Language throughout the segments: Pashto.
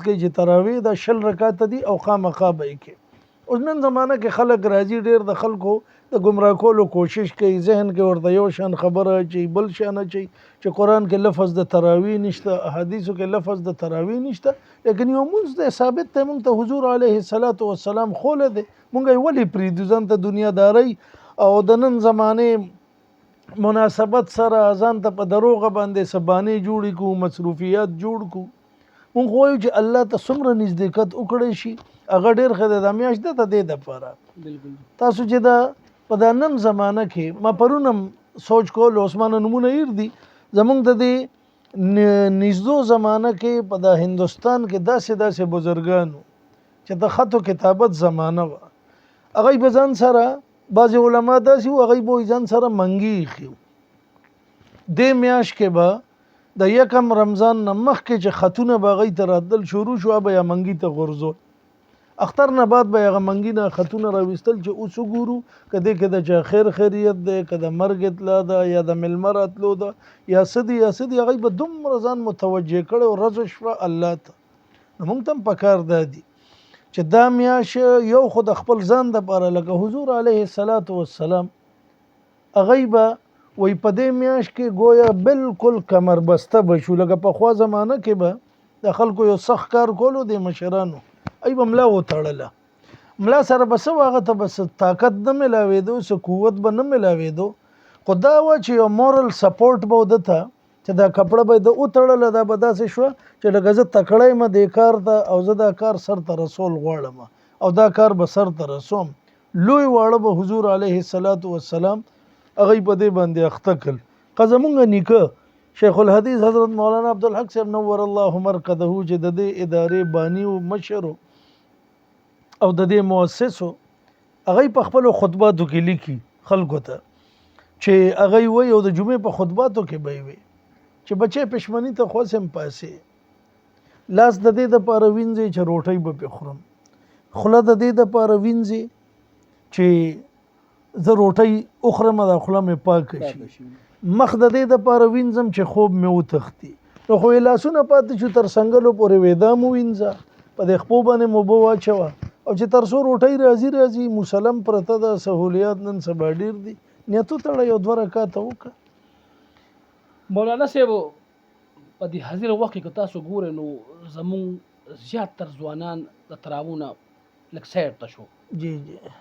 کې چې تراویح د 10 رکعات دي او خامخا به یې کې. اوس نن زمانه کې خلک راځي ډېر د خلکو د ګمراه کولو کوشش کوي، ذهن کې ورته یو شان خبره اچوي بل شان اچوي چې قرآن کې لفظ د تراویح نشته، احادیثو کې لفظ د تراویح نشته، لیکن یو مونځ دی ثابت دی مونږ ته حضور علیه السلام خوله دی، مونږ یې ولې پرېږدو ځان ته دنیادارۍ او د نن زمانې مناسبت سره ځان ته په دروغه باندې سبانې جوړې کړو، مصروفیات جوړ کړو. مونږ وایو چې الله ته څومره نزدېکت وکړی شي هغه ډېر ښه دی. دا میاشت ده د دې دپاره تاسو چې دا په دا نن زمانه کې ما پرون هم سوچ کول عثمانه نمونه ایر دي زمونږ د دې نږدو زمانه کې په دا هندوستان کې داسې بزرګانو چې د خط و کتابت زمانه وه هغوی به ځان سره بعضې علما داسې وو هغوی به ځان سره منګي ایښي وو. دې میاشت کې به د یکم رمضان نه مخکې چې خطونه به هغوی ته راتلل شروع شو به یا منګي ته غورځول، اختر نه بعد به هغه منګي نه خطونه راویستل چې اوس وګورو که دې کې د چا خیر خیریت دی که د مرګ اطلاع ده یا د میلمه راتلو ده یا څه دي هغوی به دومره ځان متوجه کړی او رضا شوه الله ته. نو موږ ته هم پکار دا دي چې دا میاشت یو خو د خپل ځان دپاره لکه حضور علیه السلام هغوی به وی په دې میاشت کې گویا بالکل کمر بسته بشو، لکه پخوا زمانه کې به د خلکو یو سخت کار کولو د مشرانو ای به ملا وتړله، ملا سره به څه هغه ته به طاقت نه میلاوېدو څه قوت به نه میلاوېدو، خو دا وه چې یو مورل سپورټ به ده ته چې دا کپړه به د وتړله دا به داسې شوه چې لکه زه تکړه یم دې کار ته او زه دا کار سر ته رسول غواړم او دا کار به سر ته رسوم. لوی واړه به حضور علیه السلام هغوی په دې باندې اخته کړل. که زمونږ نیکه شیخ الحدیث حضرت مولانا عبدالحق صاحب نور الله مرقده چې د دې ادارې بانی و مشر او د دې مؤسسو هغوی په خپلو خطباتو کې لیکي خلکو ته چې هغوی وایي او د جمعې په خطباتو کې به یې وایي چې بچی پښمني ته خوسم پاسې لاس د دې دپاره وینځي چې روټۍ به پې خورم، خوله د دې دپاره وینځي چې زه روټۍ وخورم دا خوله مې پاکه شي، مخ د دې دپاره وینځم چې خوب مې وتښتي. نو خو یې لاسونه پاتې شو تر سنګلو پورې وېدا مو وینځه په دې خپو باندې مو اوبه واچوه او چې تر څو روټۍ راځي مسلم پرته ده سهولیات نن سبا ډېر دي نیت وتړه یو 2 رکعاته وکړه. مولانا صاحب په دې حاضر وخت کې تاسو ګورئ نو زمونږ زیاتر ځوانان د تراویح نه لږ سیر ته شو. جی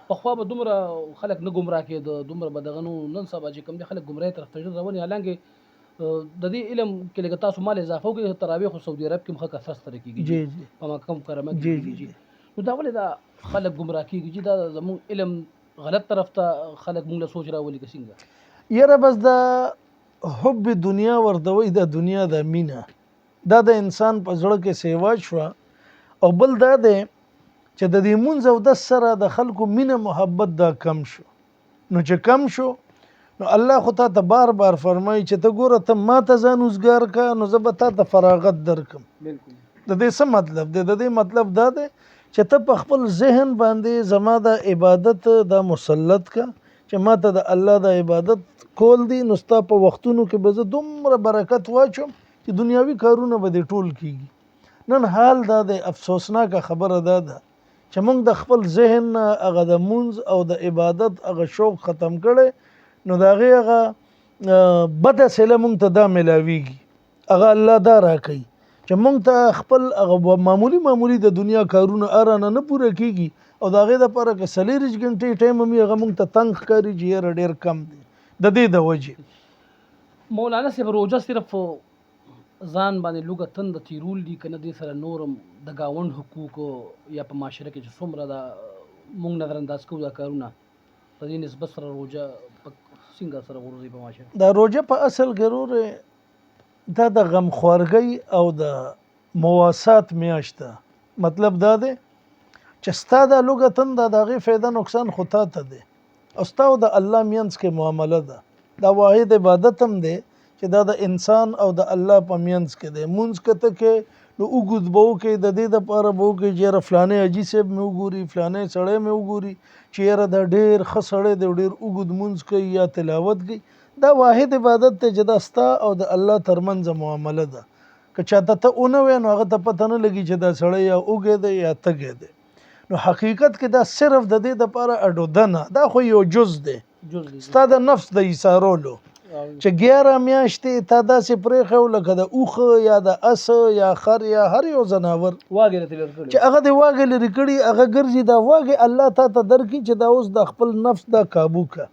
پخوا به دومره خلک نه ګمراه کېده دومره به دغه نو، نن سبا چې کوم دي خلک ګمراهۍ طرف ته ژر روان دي. حالانکې د دې علم کې لږ تاسو مال اضافه وکړئ تراویح خو سعودي عرب کې هم ښه کثرت سره کېږي په مکه مکرمه کې کېږي، نو دا ولې دا خلک ګمراه کېږي چې دا زموږ علم غلط طرف ته خلک مونږ له سوچ راولي که څنګه؟ یاره بس دا حب دنیا ورته وایي د دنیا د مینه دا د انسان په زړه کې سیوا شوه او بل دا دی چې د دې مونځ او دس سره د خلکو مینه محبت دا کم شو. نو چې کم شو نو الله خو تا ته بار فرمایي چې ته ګوره ته ما ته ځان اوزګار که نو زه به تا ته فراغت درکم. د دې څه مطلب دی؟ د دې مطلب دا دی چې ته په خپل ذهن باندې زما د عبادت دا مسلط که چې ما ته د الله د عبادت کول دي نو ستا په وختونو کې به زه دومره برکت واچوم چې دنیاوي کارونه به دې ټول کېږي. نن حال دا دی افسوسناکه خبره دا ده چې موږ د خپل ذهن نه هغه د مونځ او د عبادت هغه شوق ختم کړی نو د هغې هغه بده صله موږ ته دا میلاویږي هغه الله دا راکوي چې موږ ته خپل هغه معمولي د دنیا کارونه ارانه نه پوره کېږي او د هغې دپاره که 40 ګنټې ټایم هم هغه موږ ته تنګ ښکاري چې یاره ډېر کم دی. د دې د وجې مولانا صاحب روژه صرف ځان باندې لوږه تنده تیرول دي که نه دې سره نورم د ګاونډ حقوق یا په معاشره کې چې څومره دا موږ نظر انداز کوو دا کارونه په دې نسبت سره روژه څنګه سره غورځوي په معاشره؟ دا روژه په اصل کې وروره دا د غمخوارګۍ او د مواسات میاشت ده. مطلب دا دی چې ستا دا لوږه تنده د هغې فایده نقصان خو تا ته دی او ستا او د الله مینځ کې معامله ده. دا واحد عبادت هم دی چې دا د انسان او د الله په مینځ کې دی. مونځ که ته کې نو اوږد به وکړې د دې دپاره به وکړې چې یاره فلانی حاجي صاحب مې وګوري فلانی سړی مې وګوري چې یاره دا ډېر ښه سړی دی ډېر اوږد مونځ کوي یا تلاوت کوي. دا واحد عبادت دی چې دا ستا او د الله ترمنځ معامله ده. که چاته ته ونه وې نو هغه ته پته نه لګي چې دا سړی یا اوږی دی یا تږی دی. نو حقیقت کې دا صرف د دې دپاره اډوده نه، دا خو یو جز دی ستا د نفس د ایسارولو، چې 11 میاشتې تا داسې پرېښی لکه د اوښه یا د اس یا خر یا هر یو ځناور چې هغه د واګې لرې کړي، هغه ګرځي. دا واګې الله تا ته درکړي چې دا اوس د خپل نفس دا کابو که.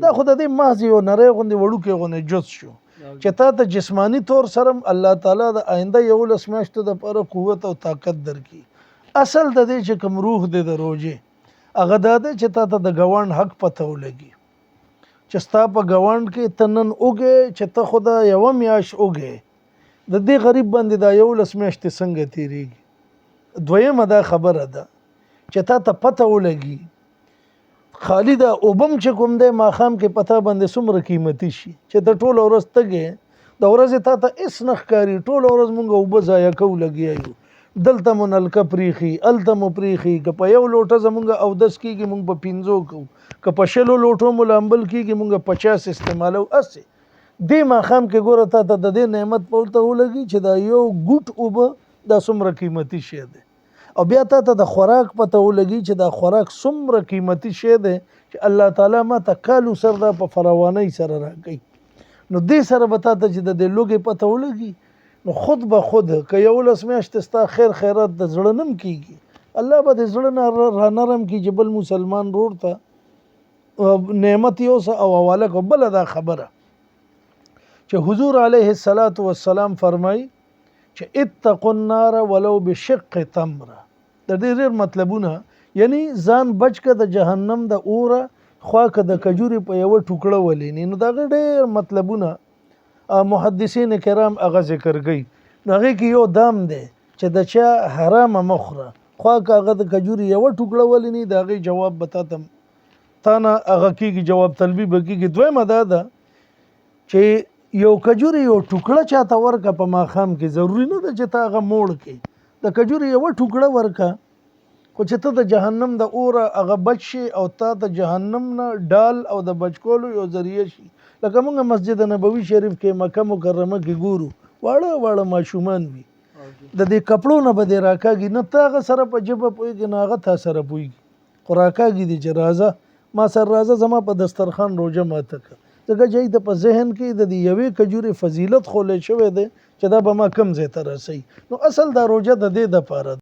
دا خو د دې محض یو نری غوندې وړوکی غوندې جز شو چې تا ته جسمانی طور سره الله تعالی د آینده 11 میاشتو دپاره قوت او طاقت درکړي. اصل د دې چې کوم روح دی د روژې هغه دا دی چې تا ته د ګاونډ حق پته ولګي چې ستا په ګاونډ کې ته نن اوږې چې ته خو دا یوه میاشت اوږې د دې غریب باندې دا 11 میاشتې څنګه تېرېږي. دویمه دا خبره ده چې تا ته پته ولګي خالی دا اوبم چې کوم دی ماښام کې پتا باندې څومره قیمتي شي چې د ټوله ورځ تږې د ورځې تا ته هېڅ نه ښکاري، ټوله ورځ مونږ اوبه ضایع کوو لګیا یو، دلته مو نلکه پریښي هلته مو پریښي، که په یو لوټه زمونږ اودس کېږي مونږ په 5 کوو، که په 20 لوټو مو لامبل کېږي مونږ 50 استعمالو. هسې دې ماښام کې ګوره تا ته د دې نعمت په ورته ولګي چې دا یو ګوټ اوبه دا څومره قیمتي شی دی، او بیا تا ته د خوراک پته ولګي چې دا خوراک څومره قیمتي شی دی چې الله تعالی ما ته کالو سر دا په فراوانۍ سره راکوي. نو دې سره به تا ته چې د دې لوږې پته ولګي نو خود به خود که 11 میاشتې ستا خیر خیرات د زړه نم کېږي، الله به د زړه نه را نرم کړي چې بل مسلمان رور ته نعمت یوسه او حواله کو. بله دا خبره چې حضور علیه السلام فرمایي چې اتقوا النار ولو بشق تمره. د دې ډېر مطلبونه، یعنی ځان بچ که د جهنم د اوره، خوا که د کجورې په یوه ټوکړه ولینې. نو د هغې ډېر مطلبونه محدثین کرام هغه ذکر کوي. نو هغې کې یو دام دی چې د چا حرامه مه خوره، خوا که هغه د کجورې یوه ټوکړه ولینې د هغې جواب به تا نه هغه کېږي، جواب طلبي به کېږي. دویمه دا ده چې یو کجورې یو ټوکړه چاته ورکه په ماښام کې، ضروري نه ده چې ته هغه موړ کې، د کجورې یوه ټوکړه ورکه، خو چې ته د جهنم د اوره هغه بچ شي او تا د جهنم نه ډال او د بچ کولو یو ذریعه شي. لکه موږ مسجد نبوي شریف کې مکه مکرمه کې ګورو واړه واړه ماشومان وي، د دې کپړو نه به دې راکاږي، نه ته هغه سره په ژبه پوهېږي نه هغه تا سره پوهېږي، خو راکاږي دي چې راځه ما سره راځه زما په دسترخوان روژه ماته کړه. ځکه چې د په ذهن کې د دې یوې کجورې فضیلت خولی شوی دی چې دا به ما کم ځای ته رسوي. نو اصل دا روژه د دې دپاره